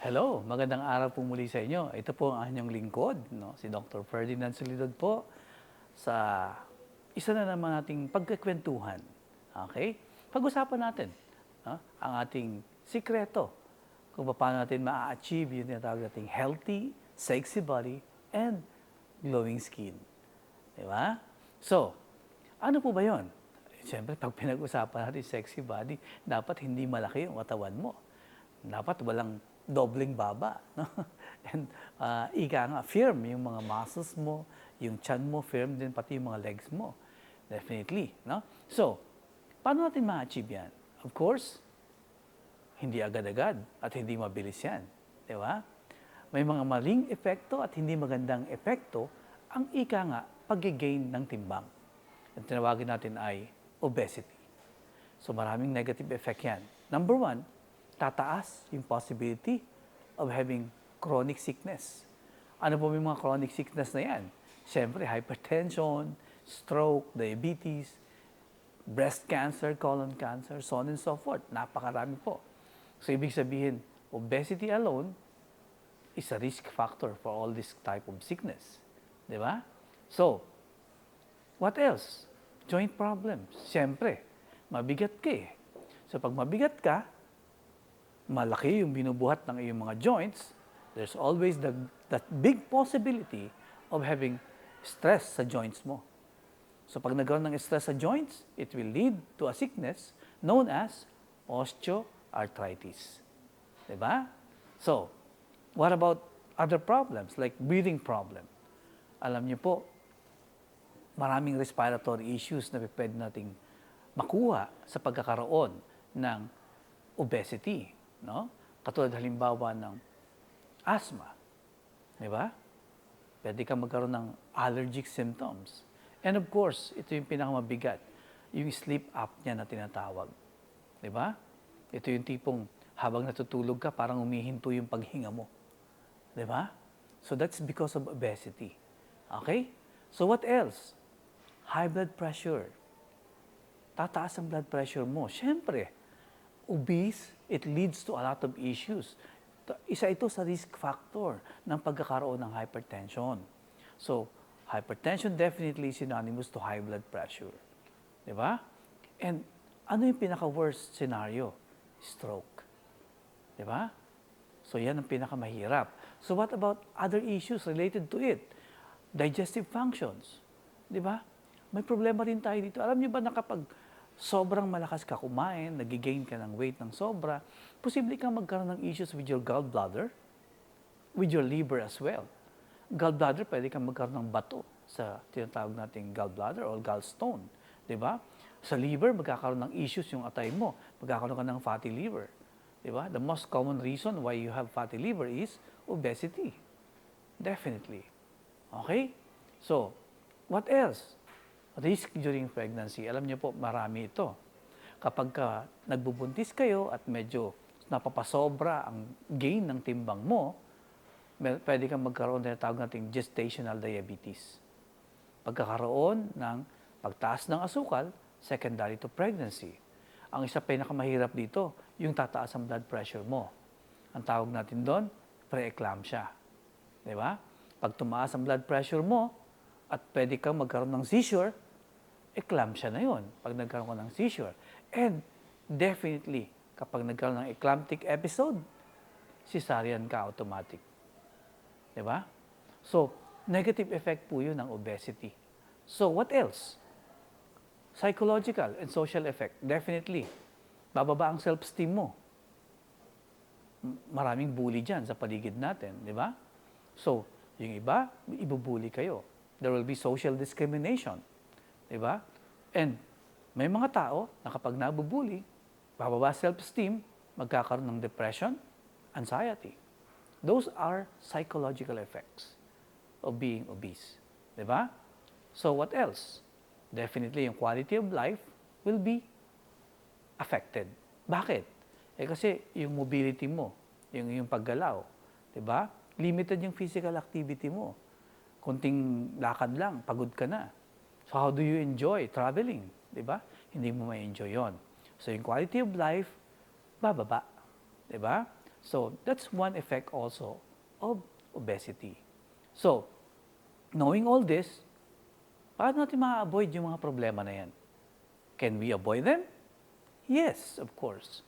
Hello, magandang araw po muli sa inyo. Ito po ang inyong lingkod, no? Si Dr. Ferdinand Solidad po sa isa na naman nating pagkakwentuhan. Okay? Pag-usapan natin ang ating sikreto kung paano natin ma-achieve yung tinatawag nating healthy, sexy body, and glowing skin. Di ba? So, ano po ba yon? Siyempre, pag pinag-usapan natin sexy body, dapat hindi malaki yung katawan mo. Dapat walang dobleng baba. No? And ika nga, firm yung mga muscles mo, yung chan mo, firm din pati yung mga legs mo. Definitely. No? So, paano natin ma-achieve yan? Of course, hindi agad-agad at hindi mabilis yan. Di ba? May mga maling epekto at hindi magandang epekto ang ika nga pag-gain ng timbang. Ang tinawagin natin ay obesity. So maraming negative effect yan. Number one, tataas yung possibility of having chronic sickness. Ano po yung mga chronic sickness na yan? Siyempre, hypertension, stroke, diabetes, breast cancer, colon cancer, so on and so forth. Napakarami po. So ibig sabihin, obesity alone is a risk factor for all this type of sickness. Di ba? So, what else? Joint problems. Siyempre, mabigat ka eh. So pag mabigat ka, malaki yung binubuhat ng iyong mga joints, there's always that big possibility of having stress sa joints mo. So pag nagkaroon ng stress sa joints, it will lead to a sickness known as osteoarthritis. Diba? So, what about other problems like breathing problem? Alam niyo po, maraming respiratory issues na pwede nating makuha sa pagkakaroon ng obesity. No? Katulad halimbawa ng asthma. Di ba? Pwede kang magkaroon ng allergic symptoms. And of course, ito yung pinakamabigat, yung sleep apnea na tinatawag. Di ba? Ito yung tipong habang natutulog ka, parang umihinto yung paghinga mo. Di ba? So that's because of obesity. Okay? So what else? High blood pressure. Tataas ang blood pressure mo. Siyempre, obese, it leads to a lot of issues. Isa ito sa risk factor ng pagkakaroon ng hypertension. So, hypertension definitely synonymous to high blood pressure. Di ba? And ano yung pinaka-worst scenario? Stroke. Di ba? So, yan ang pinakamahirap. So, what about other issues related to it? Digestive functions. Di ba? May problema rin tayo dito. Alam niyo ba na kapag sobrang malakas ka kumain, nag-gain ka ng weight ng sobra, posible kang magkaroon ng issues with your gallbladder, with your liver as well. Gallbladder, pwede kang magkaroon ng bato sa tinatawag nating gallbladder or gallstone. Di ba? Sa liver, magkakaroon ng issues yung atay mo. Magkakaroon ka ng fatty liver. Di ba? The most common reason why you have fatty liver is obesity. Definitely. Okay? So, what else? Risk during pregnancy. Alam niyo po, marami ito. Kapag nagbubuntis kayo at medyo napapasobra ang gain ng timbang mo, pwede kang magkaroon ng tawag nating gestational diabetes. Pagkakaroon ng pagtaas ng asukal, secondary to pregnancy. Ang isa pinakamahirap dito, yung tataas ang blood pressure mo. Ang tawag natin doon, preeclampsia. Di ba? Pag tumaas ang blood pressure mo, at pwede kang magkaroon ng seizure, eclampsia na yun pag nagkaroon ka ng seizure. And definitely, kapag nagkaroon ng eclamptic episode, cesarean ka automatic. Diba? So, negative effect po yun ng obesity. So, what else? Psychological and social effect. Definitely, bababa ang self-esteem mo. Maraming bully dyan sa paligid natin, di ba? So, yung iba, ibubully kayo. There will be social discrimination. Diba? And may mga tao na kapag nabubuli, bababa self-esteem, magkakaroon ng depression, anxiety. Those are psychological effects of being obese. Diba? So what else? Definitely yung quality of life will be affected. Bakit? Kasi yung mobility mo, yung paggalaw, diba? Limited yung physical activity mo. Kunting lakad lang, pagod ka na. So how do you enjoy traveling? Diba? Hindi mo ma-enjoy yon. So yung quality of life, bababa. Diba? So that's one effect also of obesity. So, knowing all this, paano natin ma-avoid yung mga problema na yan? Can we avoid them? Yes, of course.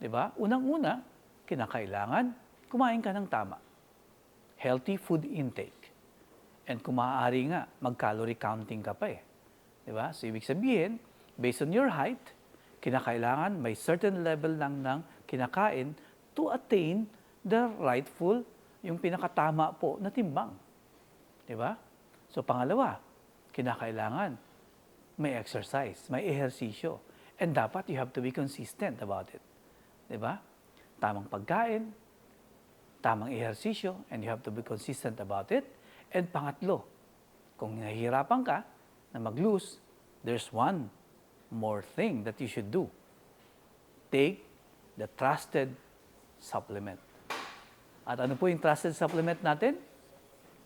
'Di ba? Unang-una, kinakailangan kumain ka ng tama. Healthy food intake. And kung maaari nga, mag-calorie counting ka pa eh. 'Di ba? So, ibig sabihin, based on your height, kinakailangan may certain level lang ng kinakain to attain the rightful, yung pinakatama po na timbang. 'Di ba? So, pangalawa, kinakailangan may exercise, may ehersisyo. And dapat you have to be consistent about it. 'Di ba? Tamang pagkain, tamang ehersisyo, and you have to be consistent about it. And pangatlo, kung nahihirapan ka na mag-lose, there's one more thing that you should do. Take the trusted supplement. At ano po yung trusted supplement natin?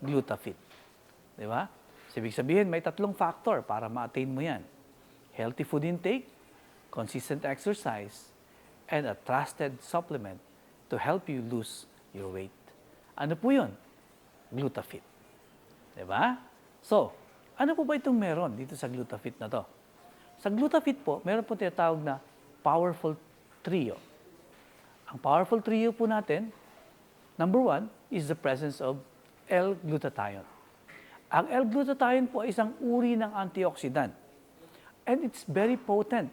Glutafit. 'Di ba? So, ibig sabihin, may 3 factor para ma-attain mo yan. Healthy food intake, consistent exercise, and a trusted supplement to help you lose your weight. Ano po yun? Glutafit. Diba? So, ano po ba itong meron dito sa Glutafit na to? Sa Glutafit po, meron po tinatawag na powerful trio. Ang powerful trio po natin, number 1 is the presence of L-glutathione. Ang L-glutathione po ay isang uri ng antioxidant. And it's very potent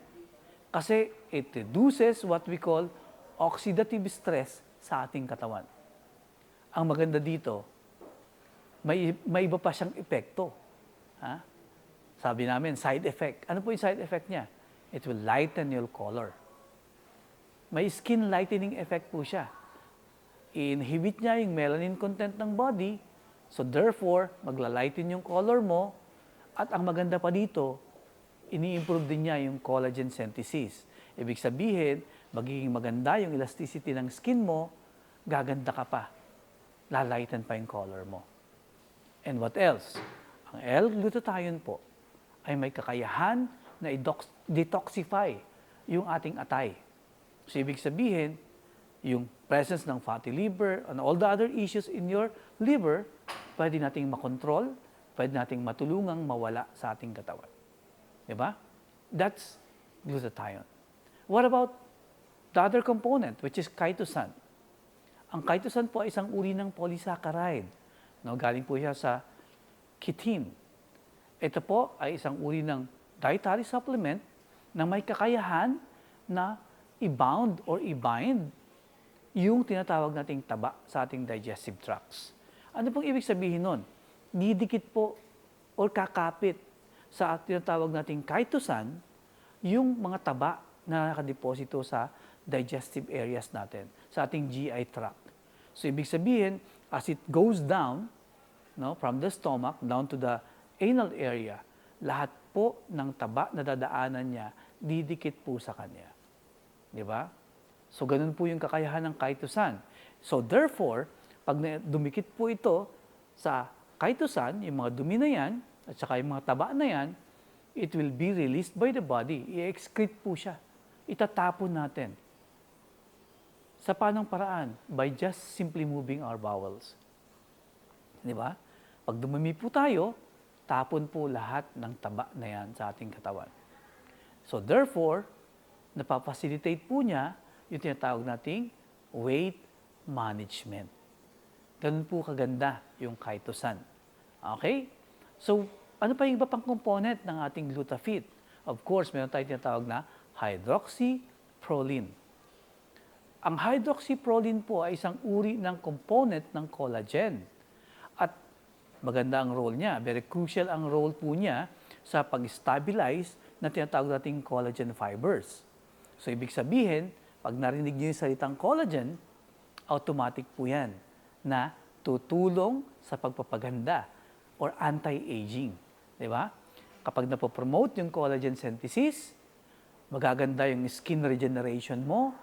kasi it reduces what we call oxidative stress sa ating katawan. Ang maganda dito, may iba pa siyang epekto. Ha? Sabi namin, side effect. Ano po yung side effect niya? It will lighten your color. May skin lightening effect po siya. I-inhibit niya yung melanin content ng body, so therefore, maglalighten yung color mo, at ang maganda pa dito, ini-improve din niya yung collagen synthesis. Ibig sabihin, magiging maganda yung elasticity ng skin mo, gaganda ka pa. Lalighten pa yung color mo. And what else? Ang L-glutathione po ay may kakayahan na detoxify yung ating atay. So, ibig sabihin, yung presence ng fatty liver and all the other issues in your liver, pwede nating makontrol, pwede nating matulungang mawala sa ating katawan. Diba? That's glutathione. What about the other component, which is chitosan? Ang chitosan po ay isang uri ng polysaccharide. No, galing po siya sa chitin. Ito po ay isang uri ng dietary supplement na may kakayahan na i-bound or i-bind yung tinatawag nating taba sa ating digestive tracts. Ano pong ibig sabihin nun? Didikit po or kakapit sa tinatawag nating chitosan yung mga taba na nakadeposito sa digestive areas natin, sa ating GI tract. So, ibig sabihin, as it goes down, no, from the stomach down to the anal area, lahat po ng taba na dadaanan niya, didikit po sa kanya. Di ba? So, ganun po yung kakayahan ng chitosan. So, therefore, pag dumikit po ito sa chitosan, yung mga dumi na yan, at saka yung mga taba na yan, it will be released by the body. I-excrete po siya. Itatapon natin. Sa panong paraan? By just simply moving our bowels. Di ba? Pag dumumi po tayo, tapon po lahat ng taba na yan sa ating katawan. So, therefore, napapacilitate po niya yung tinatawag nating weight management. Ganun po kaganda yung chitosan. Okay? So, ano pa yung iba pang component ng ating Glutafit? Of course, meron tayong tinatawag na hydroxyproline. Ang hydroxyproline po ay isang uri ng component ng collagen. At maganda ang role niya. Very crucial ang role po niya sa pag-stabilize na tinatawag nating collagen fibers. So, ibig sabihin, pag narinig niyo yung salitang collagen, automatic po yan na tutulong sa pagpapaganda or anti-aging. Di ba? Kapag napopromote yung collagen synthesis, magaganda yung skin regeneration mo,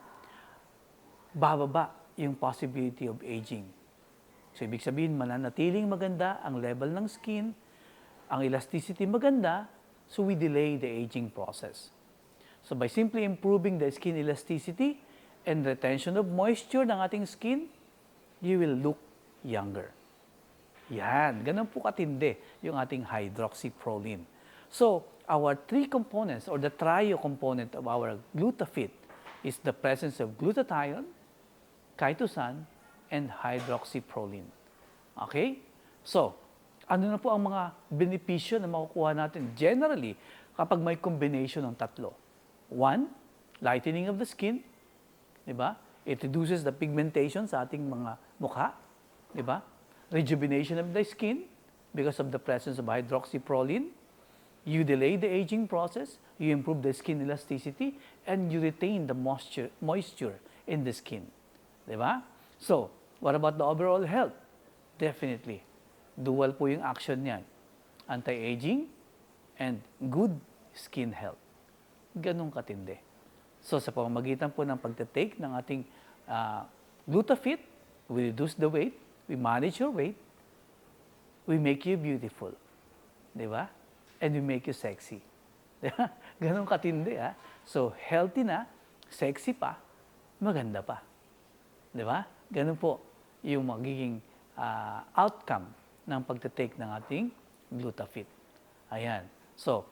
bababa yung possibility of aging. So, ibig sabihin, mananatiling maganda ang level ng skin, ang elasticity maganda, so we delay the aging process. So, by simply improving the skin elasticity and retention of moisture ng ating skin, you will look younger. Yan, ganun po katindi yung ating hydroxyproline. So, our three components or the trio component of our Glutafit is the presence of glutathione, chitosan, and hydroxyproline. Okay? So, ano na po ang mga benepisyo na makukuha natin generally kapag may combination ng tatlo? One, lightening of the skin. Diba? It reduces the pigmentation sa ating mga mukha. Diba? Rejuvenation of the skin because of the presence of hydroxyproline. You delay the aging process, you improve the skin elasticity, and you retain the moisture in the skin. Diba? So, what about the overall health? Definitely. Dual po yung action niyan. Anti-aging and good skin health. Ganun katindi. So, sa pamamagitan po ng pagtitake ng ating Glutafit, we reduce the weight, we manage your weight, we make you beautiful. Di ba? And we make you sexy. Diba? Ganun katindi, ha? So, healthy na, sexy pa, maganda pa. Di ba? Ganun po yung magiging outcome ng pagtitake ng ating Glutafit. Ayan. So,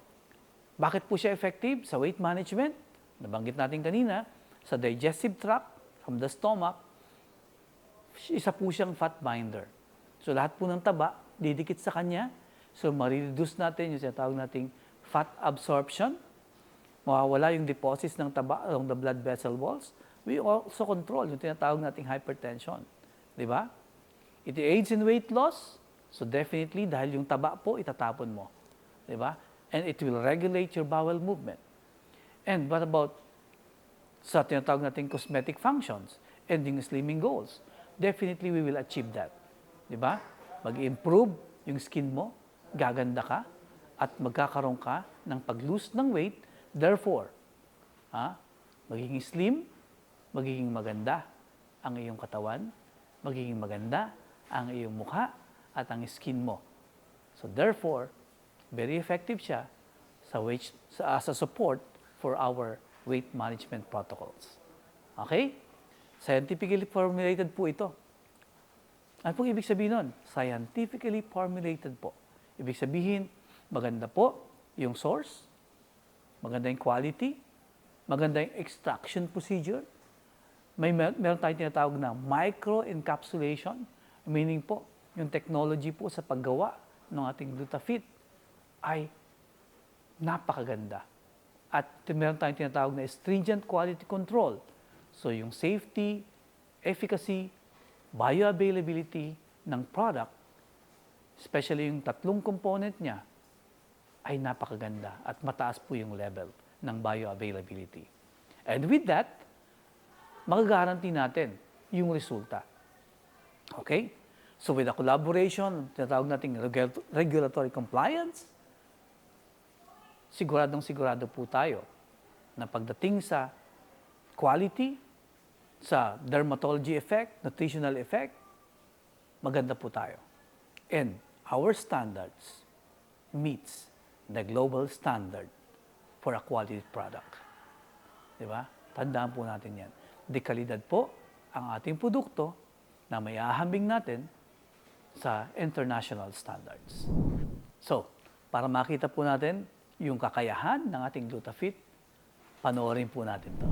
bakit po siya effective sa weight management? Nabanggit natin kanina, sa digestive tract, from the stomach, isa po siyang fat binder. So, lahat po ng taba, didikit sa kanya. So, marireduce natin yung sinatawag nating fat absorption. Mawawala yung deposits ng taba along the blood vessel walls. We also control yung tinatawag nating hypertension. Di ba? It aids in weight loss. So, definitely, dahil yung taba po, itatapon mo. Di ba? And it will regulate your bowel movement. And what about sa tinatawag nating cosmetic functions and yung slimming goals? Definitely, we will achieve that. Di ba? Mag-improve yung skin mo, gaganda ka, at magkakaroon ka ng pag-lose ng weight. Therefore, magiging slim, magiging maganda ang iyong katawan, magiging maganda ang iyong mukha at ang skin mo. So therefore, very effective siya sa support for our weight management protocols. Okay? Scientifically formulated po ito. Ano pong ibig sabihin nun? Scientifically formulated po. Ibig sabihin, maganda po yung source, maganda yung quality, maganda yung extraction procedure, meron tayong tinatawag na microencapsulation, meaning po, yung technology po sa paggawa ng ating Glutafit ay napakaganda. At meron tayong tinatawag na stringent quality control. So yung safety, efficacy, bioavailability ng product, especially yung tatlong component niya, ay napakaganda at mataas po yung level ng bioavailability. And with that, magagaranti natin yung resulta. Okay? So with the collaboration, tinatawag nating regulatory compliance, sigurado po tayo na pagdating sa quality, sa dermatology effect, nutritional effect, maganda po tayo. And our standards meets the global standard for a quality product. Diba? Tandaan po natin yan. Dekalidad po ang ating produkto na may ahambing natin sa international standards. So, para makita po natin yung kakayahan ng ating Glutafit, panoorin po natin to.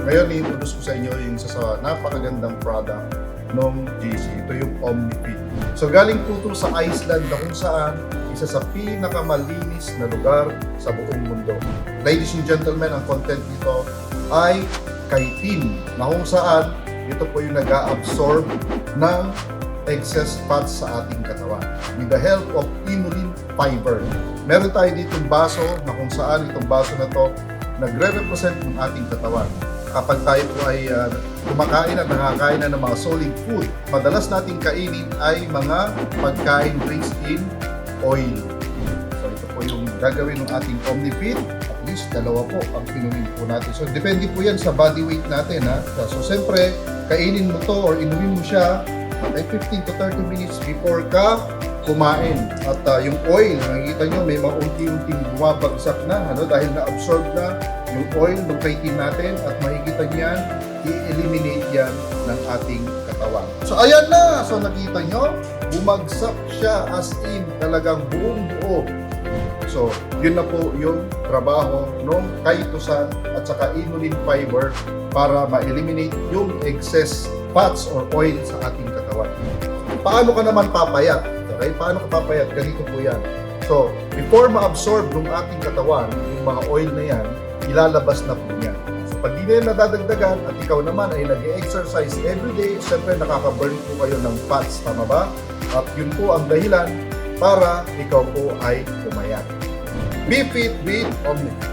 Ngayon, i-introduce ko sa inyo yung isa sa napakagandang product ng JC. Ito yung OmniFit. So, galing po ito sa Iceland na kung saan isa sa pinakamalinis na lugar sa buong mundo. Ladies and gentlemen, ang content nito ay chitin na kung saan ito po yung nag-absorb ng excess fats sa ating katawan with the help of inulin fiber. Meron tayo ditong baso na kung saan itong baso na to nagre-represent ng ating katawan. Kapag tayo po ay kumakain at nakakain na ng mga solid food, madalas nating kainin ay mga pagkain rich in oil. So ito po yung gagawin ng ating OmniFit. At least dalawa po ang pinumin po natin. So depende po yan sa body weight natin. So siyempre, kainin mo to or inumin mo siya ay 15 to 30 minutes before ka kumain. At yung oil, nakikita nyo, may mga unti-unting bumabagsak na dahil na-absorb na yung oil ng creatine natin at makikita niyan, i-eliminate yan ng ating katawan. So ayan na! So nakita nyo, bumagsak siya as in talagang buong buo. So yun na po yung trabaho ng chitosan at saka inulin fiber para ma-eliminate yung excess fats or oil sa ating katawan. Paano ka naman papayat? Okay? Paano ka papayat? Ganito po yan. So, before ma-absorb ng ating katawan, yung mga oil na yan, ilalabas na po yan. So, pag di na yan nadadagdagan at ikaw naman ay nag-exercise everyday, syempre nakaka-burn po kayo ng fats, tama ba? At yun po ang dahilan para ikaw po ay pumayat. Be fit with OmniFit.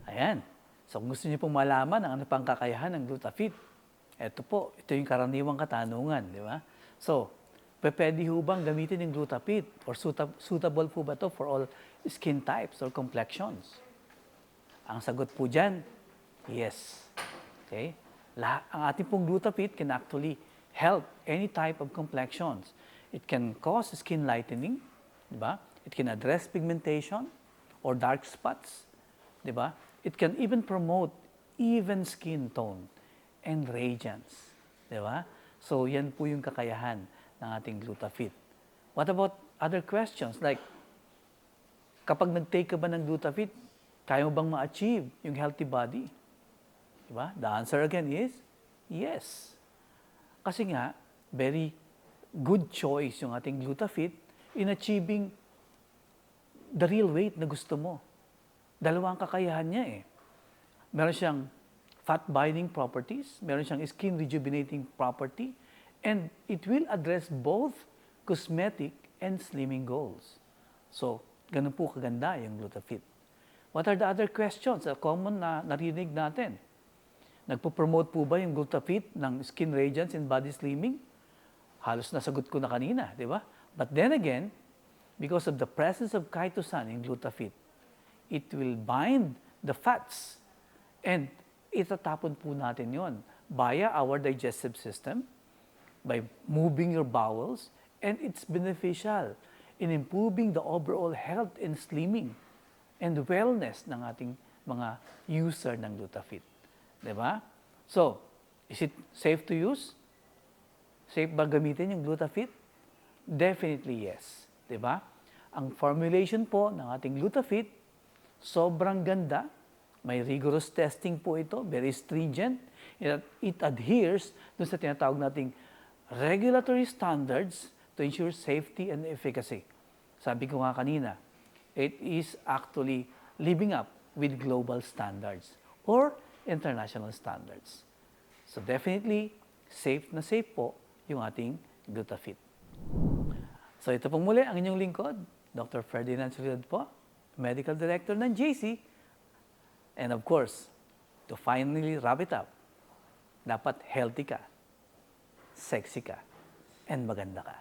Ayan. So kung gusto niyo pong malaman ang ano pang kakayahan ng GlutaFit, ito yung karaniwang katanungan, di ba? So, pwede ho bang gamitin yung GlutaFit or suitable po ba to for all skin types or complexions? Ang sagot po dyan, yes. Okay? Ang ating pong GlutaFit can actually help any type of complexions. It can cause skin lightening, di ba? It can address pigmentation or dark spots, di ba? It can even promote even skin tone and radiance. Di ba? So, yan po yung kakayahan ng ating GlutaFit. What about other questions? Like, kapag nag-take ka ba ng GlutaFit, kaya mo bang ma-achieve yung healthy body? Di ba? The answer again is, yes. Kasi nga, very good choice yung ating GlutaFit in achieving the real weight na gusto mo. Dalawang kakayahan niya eh. Meron siyang fat binding properties, meron siyang skin rejuvenating property, and it will address both cosmetic and slimming goals. So, ganun po kaganda yung GlutaFit. What are the other questions? Common na narinig natin. Nagpo-promote po ba yung GlutaFit ng skin radiance and body slimming? Halos nasagot ko na kanina, di ba? But then again, because of the presence of chitosan in GlutaFit, it will bind the fats and itatapon po natin yon via our digestive system by moving your bowels, and it's beneficial in improving the overall health and slimming and wellness ng ating mga user ng GlutaFit. Diba? So, is it safe to use? Safe ba gamitin yung GlutaFit? Definitely yes. Diba? Ang formulation po ng ating GlutaFit, sobrang ganda. May rigorous testing po ito, very stringent. It adheres dun sa tinatawag nating regulatory standards to ensure safety and efficacy. Sabi ko nga kanina, it is actually living up with global standards or international standards. So definitely, safe na safe po yung ating GlutaFit. So ito pong muli ang inyong lingkod, Dr. Ferdinand Soliod po, Medical Director ng JC. And of course, to finally wrap it up, dapat healthy ka, sexy ka, and maganda ka.